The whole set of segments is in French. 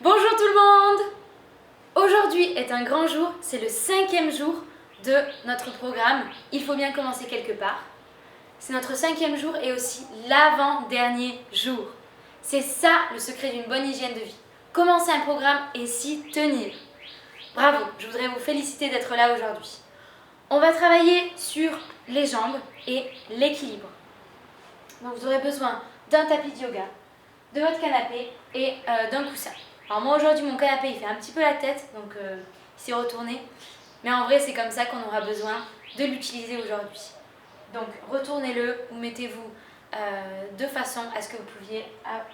Bonjour tout le monde! Aujourd'hui est un grand jour, c'est le 5e jour de notre programme Il faut bien commencer quelque part. C'est notre 5e jour et aussi l'avant-dernier jour. C'est ça le secret d'une bonne hygiène de vie. Commencer un programme et s'y tenir. Bravo, je voudrais vous féliciter d'être là aujourd'hui. On va travailler sur les jambes et l'équilibre. Donc vous aurez besoin d'un tapis de yoga, de votre canapé et d'un coussin. Alors moi aujourd'hui mon canapé il fait un petit peu la tête, donc il s'est retourné. Mais en vrai c'est comme ça qu'on aura besoin de l'utiliser aujourd'hui. Donc retournez-le ou mettez-vous de façon à ce que vous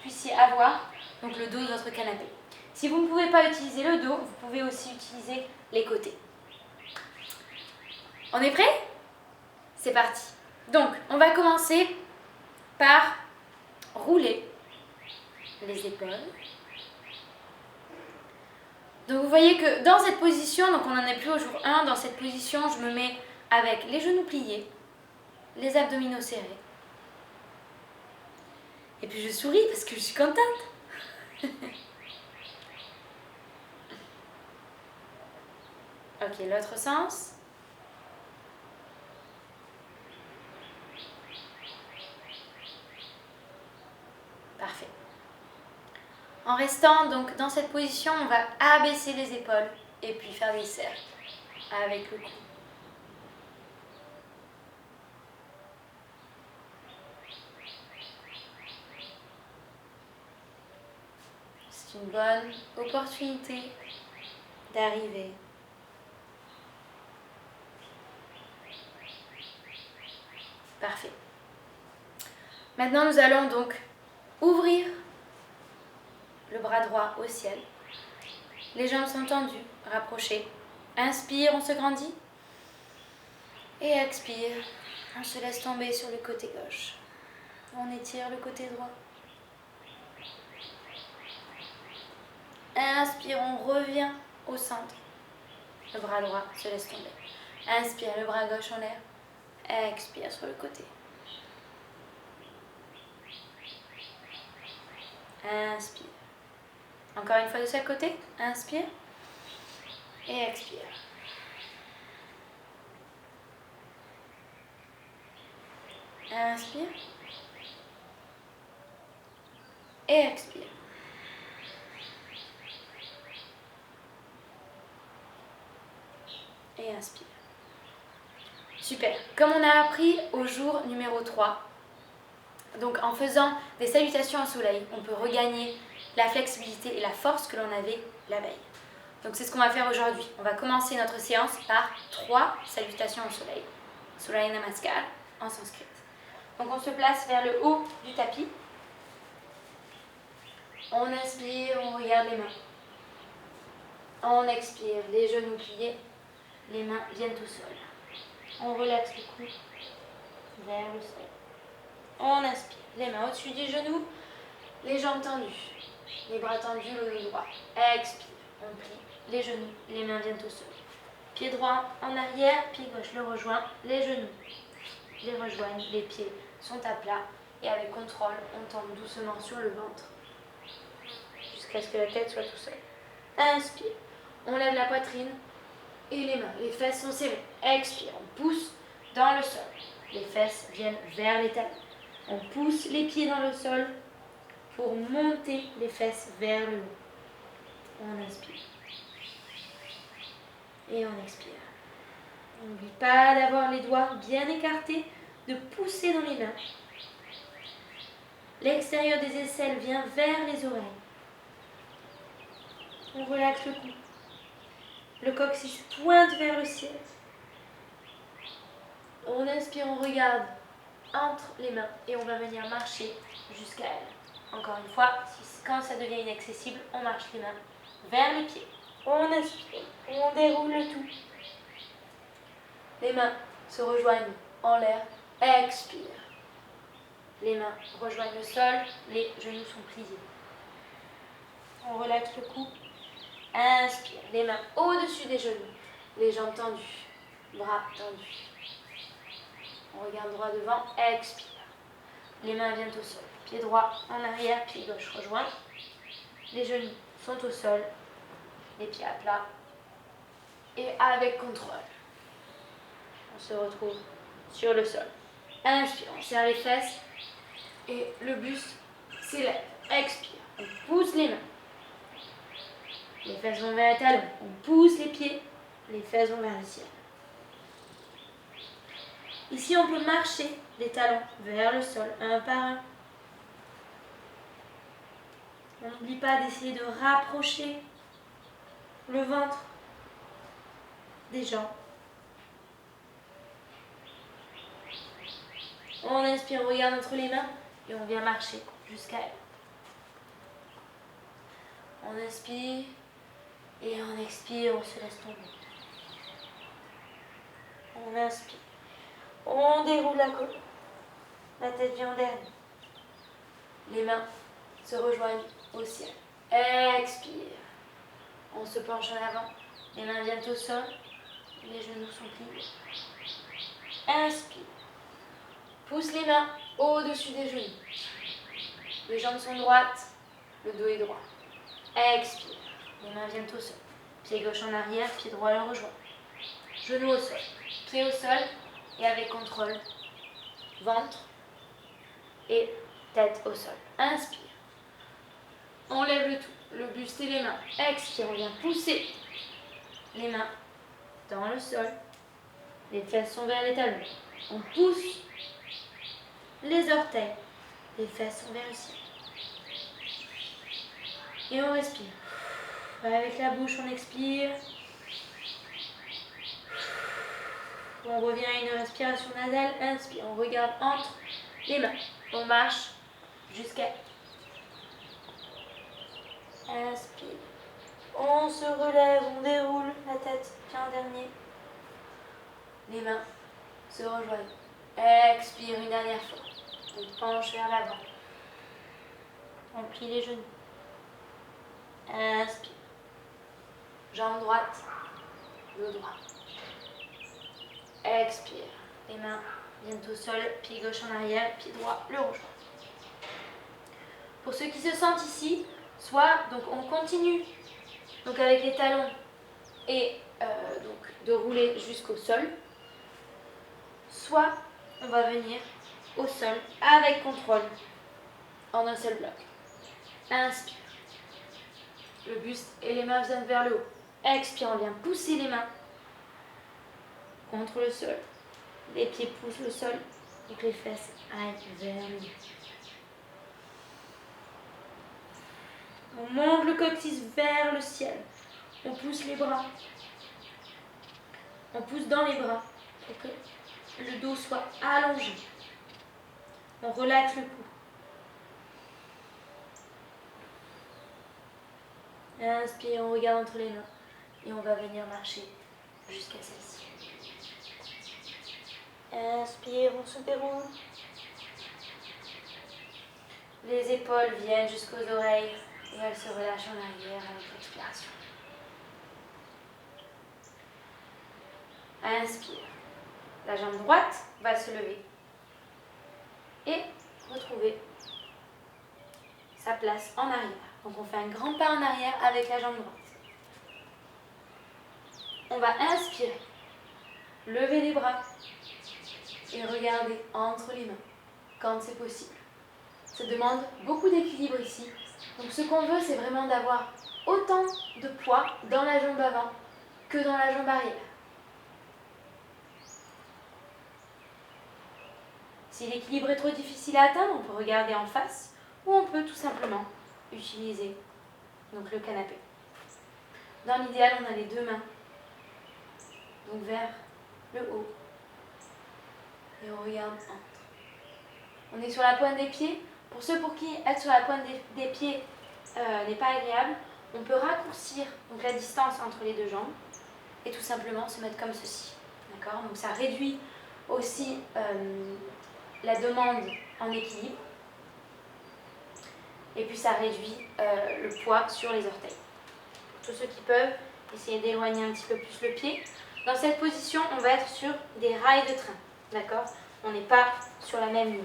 puissiez avoir donc, le dos de votre canapé. Si vous ne pouvez pas utiliser le dos, vous pouvez aussi utiliser les côtés. On est prêt? C'est parti. Donc on va commencer par rouler les épaules. Donc vous voyez que dans cette position, donc on n'en est plus au jour 1, dans cette position je me mets avec les genoux pliés, les abdominaux serrés. Et puis je souris parce que je suis contente. Ok, l'autre sens. Parfait. En restant donc dans cette position, on va abaisser les épaules et puis faire des cercles avec le cou. C'est une bonne opportunité d'arriver. Parfait. Maintenant, nous allons donc ouvrir le bras droit au ciel. Les jambes sont tendues, rapprochées. Inspire, on se grandit. Et expire, on se laisse tomber sur le côté gauche. On étire le côté droit. Inspire, on revient au centre. Le bras droit se laisse tomber. Inspire, le bras gauche en l'air. Expire sur le côté. Inspire. Encore une fois de chaque côté. Inspire. Et expire. Inspire. Et expire. Et inspire. Super. Comme on a appris au jour numéro 3, donc en faisant des salutations au soleil, on peut regagner la flexibilité et la force que l'on avait la veille. Donc c'est ce qu'on va faire aujourd'hui. On va commencer notre séance par 3 salutations au soleil. Surya Namaskar en sanskrit. Donc on se place vers le haut du tapis. On inspire, on regarde les mains. On expire, les genoux pliés, les mains viennent au sol. On relaxe le cou vers le sol. On inspire, les mains au-dessus des genoux, les jambes tendues, les bras tendus, le dos droit. Expire, on plie les genoux, les mains viennent au sol. Pied droit en arrière, pied gauche le rejoint, les genoux les rejoignent, les pieds sont à plat et avec contrôle, on tombe doucement sur le ventre jusqu'à ce que la tête soit tout seule. Inspire, on lève la poitrine et les mains, les fesses sont serrées. Expire, on pousse dans le sol. Les fesses viennent vers les talons. On pousse les pieds dans le sol pour monter les fesses vers le haut. On inspire. Et on expire. N'oublie pas d'avoir les doigts bien écartés, de pousser dans les mains. L'extérieur des aisselles vient vers les oreilles. On relaxe le cou. Le coccyx pointe vers le ciel. On inspire, on regarde entre les mains et on va venir marcher jusqu'à elle. Encore une fois, quand ça devient inaccessible, on marche les mains vers les pieds. On inspire, on déroule le tout. Les mains se rejoignent en l'air. Expire. Les mains rejoignent le sol, les genoux sont pliés. On relaxe le cou. Inspire, les mains au-dessus des genoux, les jambes tendues, bras tendus. On regarde droit devant, expire. Les mains viennent au sol. Pied droit en arrière, pied gauche rejoint. Les genoux sont au sol, les pieds à plat et avec contrôle. On se retrouve sur le sol. Inspire, on serre les fesses et le buste s'élève. Expire, on pousse les mains. Les fesses vont vers les talons, on pousse les pieds, les fesses vont vers le ciel. Ici, on peut marcher les talons vers le sol, un par un. On n'oublie pas d'essayer de rapprocher le ventre des jambes. On inspire, on regarde entre les mains et on vient marcher jusqu'à elle. On inspire et on expire, on se laisse tomber. On inspire, on déroule la colonne, la tête vient en dernier. Les mains se rejoignent au ciel. Expire, on se penche en avant, les mains viennent au sol, les genoux sont pliés. Inspire, pousse les mains au-dessus des genoux. Les jambes sont droites, le dos est droit. Expire, les mains viennent au sol. Pied gauche en arrière, pied droit le rejoint. Genoux au sol, pied au sol et avec contrôle. Ventre et tête au sol. Inspire. On lève le tout, le buste et les mains. Expire, on vient pousser les mains dans le sol. Les fesses sont vers les talons. On pousse les orteils. Les fesses sont vers le ciel. Et on respire. Avec la bouche, on expire. On revient à une respiration nasale. Inspire. On regarde entre les mains. On marche jusqu'à... Inspire. On se relève, on déroule la tête bien en dernier. Les mains se rejoignent. Expire une dernière fois. On penche vers l'avant. On plie les genoux. Inspire. Jambe droite, dos droit. Expire. Les mains viennent au sol, pied gauche en arrière, pied droit le rejoint. Pour ceux qui se sentent ici, soit donc on continue donc avec les talons et donc de rouler jusqu'au sol, soit on va venir au sol avec contrôle en un seul bloc. Inspire. Le buste et les mains viennent vers le haut. Expire, on vient pousser les mains contre le sol. Les pieds poussent le sol et que les fesses aillent vers le haut. On monte le coccyx vers le ciel. On pousse les bras. On pousse dans les bras pour que le dos soit allongé. On relaxe le cou. Inspire, on regarde entre les mains et on va venir marcher jusqu'à celle-ci. Inspire, on se déroule. Les épaules viennent jusqu'aux oreilles et elles se relâchent en arrière avec l'expiration. Inspire. La jambe droite va se lever et retrouver sa place en arrière. Donc on fait un grand pas en arrière avec la jambe droite. On va inspirer, lever les bras et regarder entre les mains quand c'est possible. Ça demande beaucoup d'équilibre ici. Donc ce qu'on veut, c'est vraiment d'avoir autant de poids dans la jambe avant que dans la jambe arrière. Si l'équilibre est trop difficile à atteindre, on peut regarder en face ou on peut tout simplement utiliser donc le canapé. Dans l'idéal, on a les deux mains donc vers le haut et on regarde entre. On est sur la pointe des pieds. Pour ceux pour qui être sur la pointe des pieds n'est pas agréable, on peut raccourcir donc la distance entre les deux jambes et tout simplement se mettre comme ceci. D'accord ? Donc ça réduit aussi la demande en équilibre et puis ça réduit le poids sur les orteils. Pour tous ceux qui peuvent, essayer d'éloigner un petit peu plus le pied. Dans cette position, on va être sur des rails de train. D'accord ? On n'est pas sur la même ligne.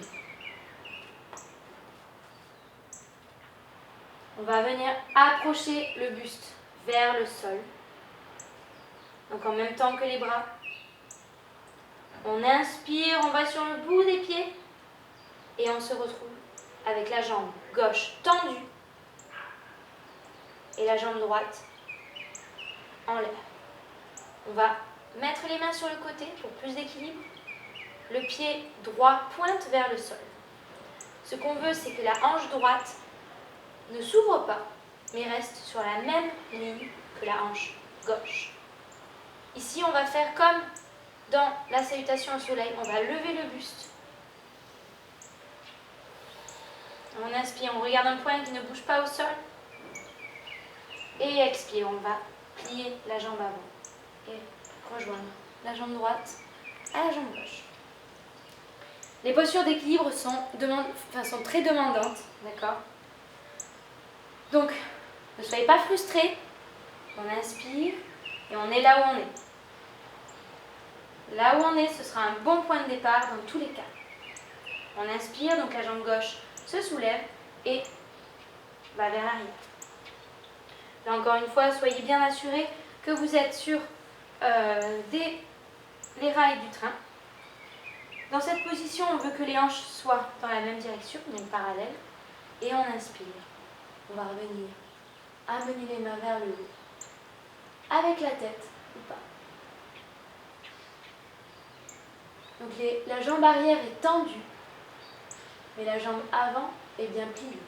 On va venir approcher le buste vers le sol. Donc en même temps que les bras. On inspire, on va sur le bout des pieds et on se retrouve avec la jambe gauche tendue et la jambe droite en l'air. On va mettre les mains sur le côté pour plus d'équilibre. Le pied droit pointe vers le sol. Ce qu'on veut, c'est que la hanche droite ne s'ouvre pas, mais reste sur la même ligne que la hanche gauche. Ici, on va faire comme dans la salutation au soleil. On va lever le buste. On inspire, on regarde un point qui ne bouge pas au sol. Et expire, on va plier la jambe avant et rejoindre la jambe droite à la jambe gauche. Les postures d'équilibre sont très demandantes, d'accord? Donc, ne soyez pas frustrés. On inspire et on est là où on est. Là où on est, ce sera un bon point de départ dans tous les cas. On inspire, donc la jambe gauche se soulève et va vers l'arrière. Là encore une fois, soyez bien assurés que vous êtes sur les rails du train. Dans cette position, on veut que les hanches soient dans la même direction, donc parallèles. Et on inspire. On va revenir, amener les mains vers le haut, avec la tête ou pas. Donc la jambe arrière est tendue, mais la jambe avant est bien pliée.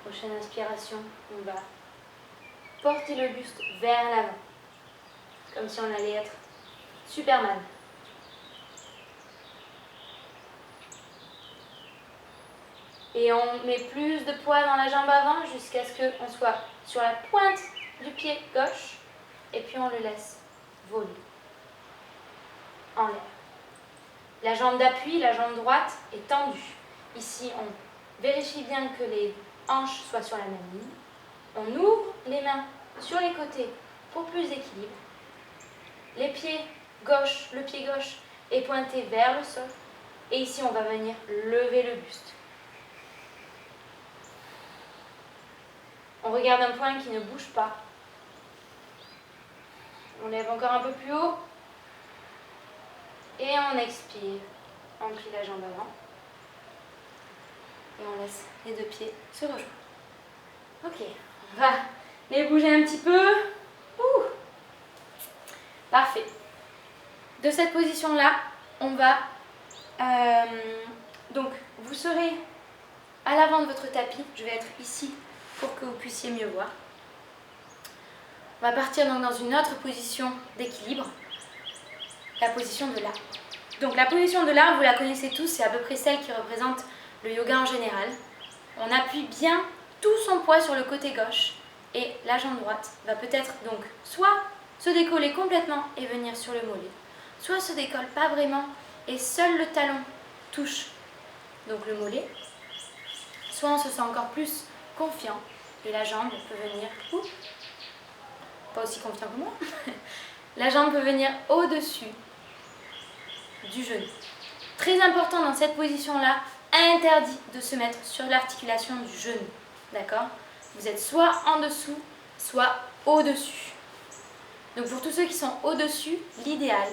Prochaine inspiration, on va porter le buste vers l'avant, comme si on allait être Superman. Et on met plus de poids dans la jambe avant jusqu'à ce qu'on soit sur la pointe du pied gauche et puis on le laisse voler en l'air. La jambe d'appui, la jambe droite est tendue. Ici, on vérifie bien que les hanches soient sur la même ligne. On ouvre les mains sur les côtés pour plus d'équilibre. Le pied gauche est pointé vers le sol. Et ici, on va venir lever le buste. On regarde un point qui ne bouge pas. On lève encore un peu plus haut. Et on expire. On plie la jambe avant. Et on laisse les deux pieds se rejoindre. Ok, on va les bouger un petit peu. Ouh. Parfait. De cette position-là, on va... donc, vous serez à l'avant de votre tapis. Je vais être ici pour que vous puissiez mieux voir. On va partir donc dans une autre position d'équilibre, la position de l'arbre. Donc la position de l'arbre, vous la connaissez tous, c'est à peu près celle qui représente le yoga en général. On appuie bien tout son poids sur le côté gauche et la jambe droite va peut-être donc soit se décoller complètement et venir sur le mollet, soit se décolle pas vraiment et seul le talon touche donc le mollet, soit on se sent encore plus confiant et la jambe peut venir, pas aussi confiant que moi, la jambe peut venir au-dessus du genou. Très important dans cette position-là, interdit de se mettre sur l'articulation du genou, d'accord? Vous êtes soit en dessous, soit au-dessus. Donc pour tous ceux qui sont au-dessus, l'idéal,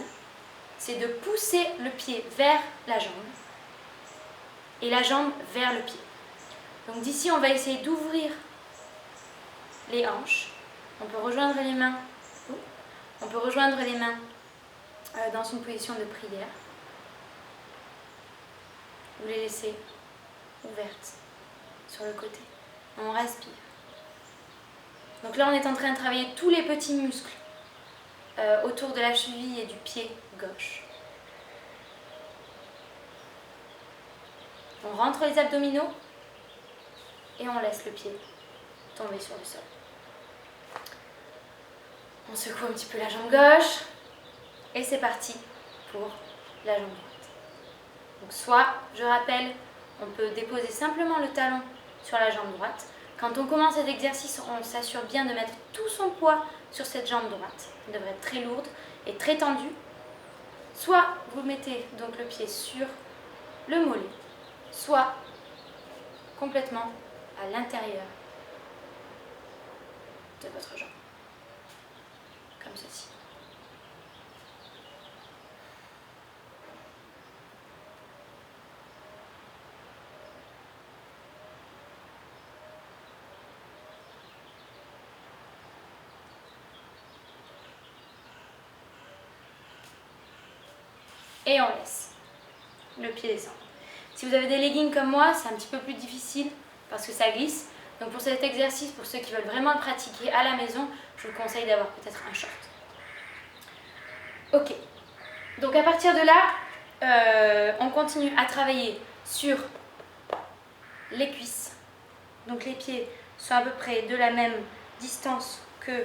c'est de pousser le pied vers la jambe et la jambe vers le pied. Donc d'ici, on va essayer d'ouvrir les hanches. On peut rejoindre les mains. Dans une position de prière. Vous les laissez ouvertes sur le côté. On respire. Donc là, on est en train de travailler tous les petits muscles autour de la cheville et du pied gauche. On rentre les abdominaux et on laisse le pied tomber sur le sol. On secoue un petit peu la jambe gauche et c'est parti pour la jambe droite. Donc soit, je rappelle, on peut déposer simplement le talon sur la jambe droite. Quand on commence cet exercice, on s'assure bien de mettre tout son poids sur cette jambe droite. Elle devrait être très lourde et très tendue. Soit vous mettez donc le pied sur le mollet, soit complètement à l'intérieur de votre jambe, comme ceci. Et on laisse le pied descendre. Si vous avez des leggings comme moi, c'est un petit peu plus difficile parce que ça glisse. Donc pour cet exercice, pour ceux qui veulent vraiment le pratiquer à la maison, je vous conseille d'avoir peut-être un short. Ok, donc à partir de là, on continue à travailler sur les cuisses. Donc les pieds sont à peu près de la même distance que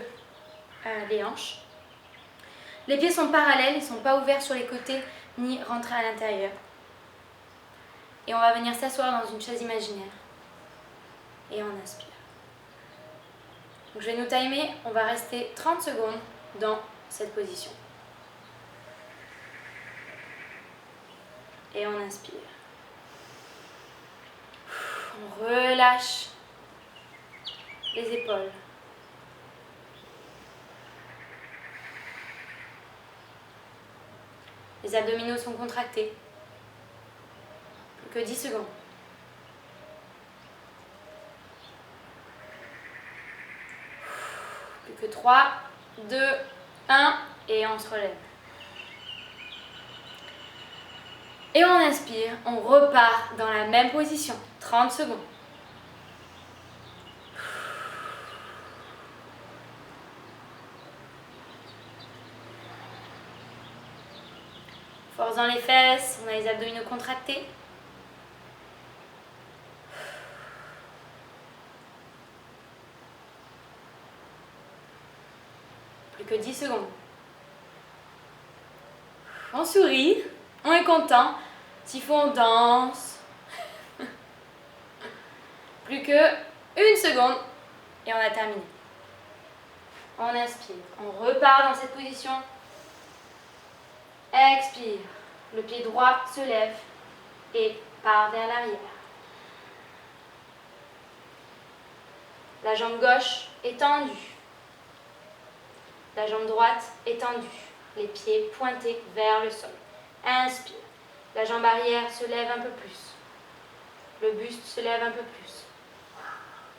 les hanches. Les pieds sont parallèles, ils ne sont pas ouverts sur les côtés ni rentrés à l'intérieur. Et on va venir s'asseoir dans une chaise imaginaire. Et on inspire. Donc je vais nous timer, on va rester 30 secondes dans cette position. Et on inspire. On relâche les épaules. Les abdominaux sont contractés. Plus que 10 secondes. Plus que 3, 2, 1 et on se relève. Et on inspire, on repart dans la même position. 30 secondes. Force dans les fesses, on a les abdominaux contractés. Plus que 10 secondes. On sourit, on est content. S'il faut, on danse. Plus que 1 seconde et on a terminé. On inspire, on repart dans cette position. Expire, le pied droit se lève et part vers l'arrière. La jambe gauche est tendue. La jambe droite est tendue. Les pieds pointés vers le sol. Inspire. La jambe arrière se lève un peu plus. Le buste se lève un peu plus.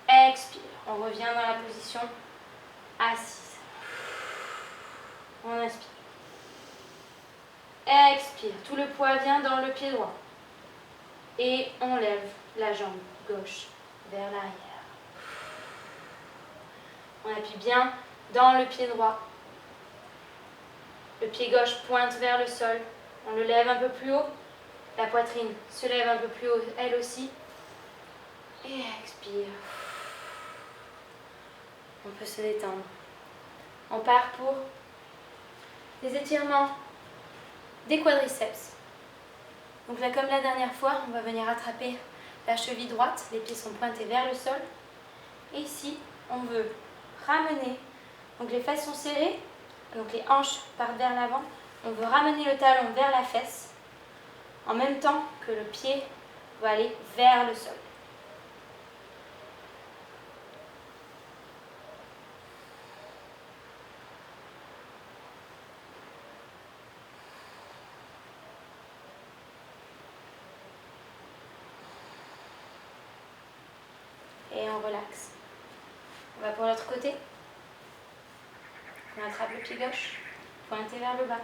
Expire. On revient dans la position assise. On inspire. Expire. Tout le poids vient dans le pied droit. Et on lève la jambe gauche vers l'arrière. On appuie bien dans le pied droit. Le pied gauche pointe vers le sol. On le lève un peu plus haut. La poitrine se lève un peu plus haut, elle aussi. Et expire. On peut se détendre. On part pour des étirements des quadriceps. Donc là, comme la dernière fois, on va venir attraper la cheville droite. Les pieds sont pointés vers le sol. Et ici, on veut ramener. Donc les fesses sont serrées. Donc les hanches partent vers l'avant. On veut ramener le talon vers la fesse. En même temps que le pied va aller vers le sol. Et on relaxe. On va pour l'autre côté. On attrape le pied gauche, pointé vers le bas.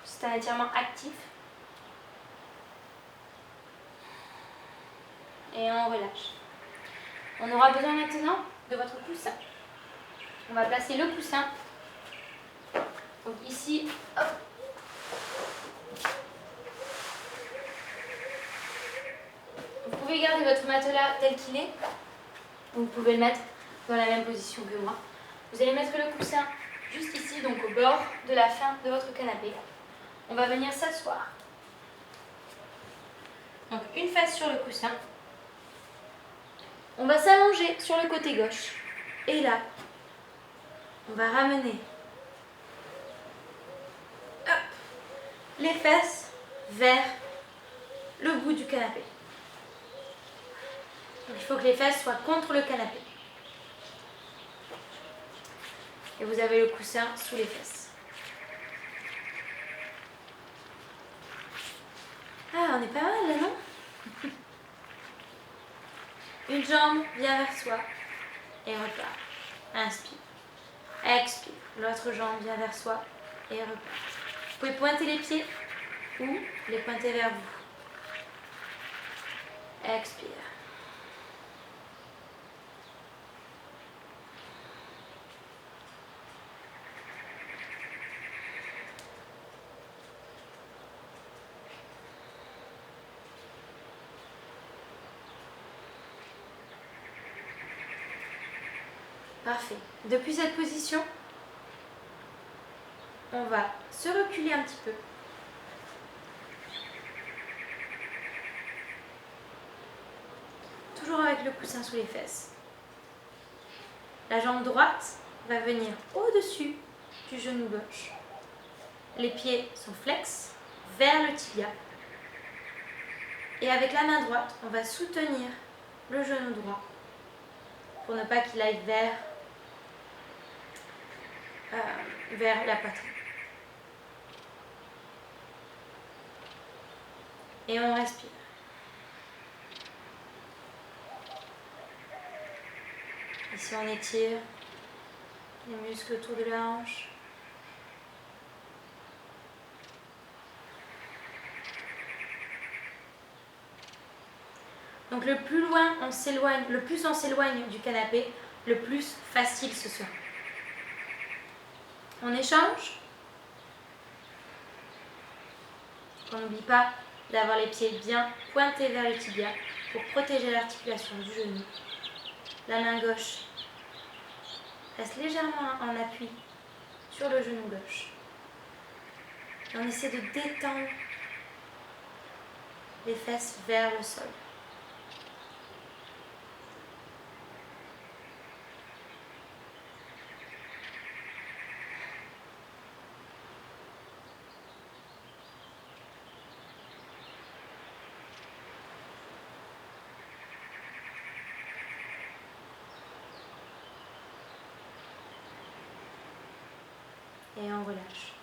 C'est un étirement actif. Et on relâche. On aura besoin maintenant de votre coussin. On va placer le coussin. Donc ici, hop. Vous pouvez garder votre matelas tel qu'il est. Vous pouvez le mettre dans la même position que moi. Vous allez mettre le coussin juste ici, donc au bord de la fin de votre canapé. On va venir s'asseoir. Donc une face sur le coussin. On va s'allonger sur le côté gauche. Et là, on va ramener les fesses vers le bout du canapé. Donc, il faut que les fesses soient contre le canapé. Et vous avez le coussin sous les fesses. Ah, on est pas mal là, non? Une jambe vient vers soi et repart. Inspire. Expire. L'autre jambe vient vers soi et repart. Vous pouvez pointer les pieds ou les pointer vers vous. Expire. Parfait. Depuis cette position, on va se reculer un petit peu. Toujours avec le coussin sous les fesses. La jambe droite va venir au-dessus du genou gauche. Les pieds sont flex vers le tibia. Et avec la main droite, on va soutenir le genou droit pour ne pas qu'il aille vers la poitrine. Et on respire. Ici, on étire les muscles autour de la hanche. Donc le plus loin on s'éloigne, le plus on s'éloigne du canapé, le plus facile ce sera. On échange. On n'oublie pas d'avoir les pieds bien pointés vers le tibia pour protéger l'articulation du genou. La main gauche reste légèrement en appui sur le genou gauche. Et on essaie de détendre les fesses vers le sol. Et on relâche.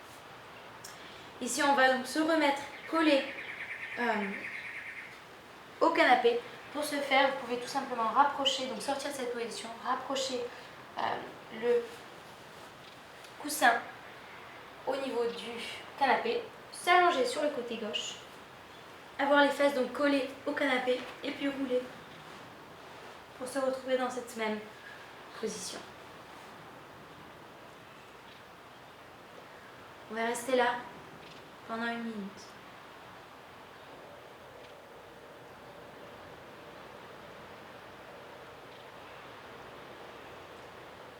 Ici, on va donc se remettre collé au canapé. Pour ce faire, vous pouvez tout simplement rapprocher, donc sortir de cette position, rapprocher le coussin au niveau du canapé, s'allonger sur le côté gauche, avoir les fesses donc collées au canapé et puis rouler pour se retrouver dans cette même position. On va rester là pendant 1 minute.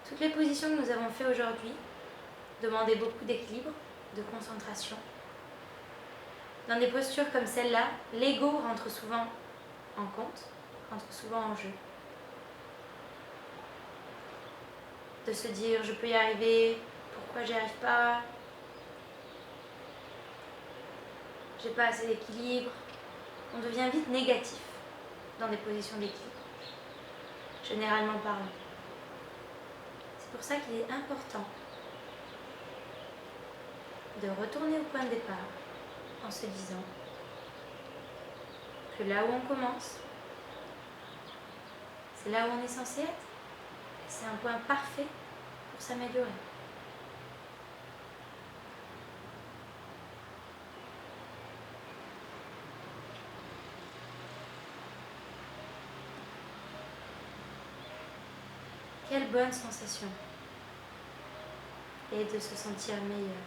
Toutes les positions que nous avons faites aujourd'hui demandaient beaucoup d'équilibre, de concentration. Dans des postures comme celle-là, l'ego rentre souvent en compte, rentre souvent en jeu. De se dire je peux y arriver, pourquoi j'y arrive pas, j'ai pas assez d'équilibre. On devient vite négatif dans des positions d'équilibre, généralement parlant. C'est pour ça qu'il est important de retourner au point de départ en se disant que là où on commence, c'est là où on est censé être. C'est un point parfait pour s'améliorer. Quelle bonne sensation. Et de se sentir meilleur,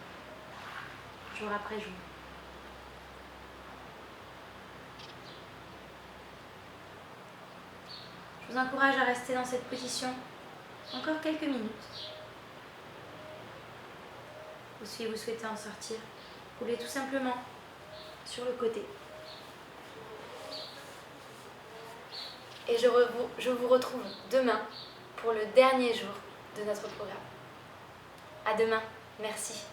jour après jour. Je vous encourage à rester dans cette position encore quelques minutes. Ou si vous souhaitez en sortir, roulez tout simplement sur le côté. Et je vous retrouve demain pour le dernier jour de notre programme. À demain. Merci.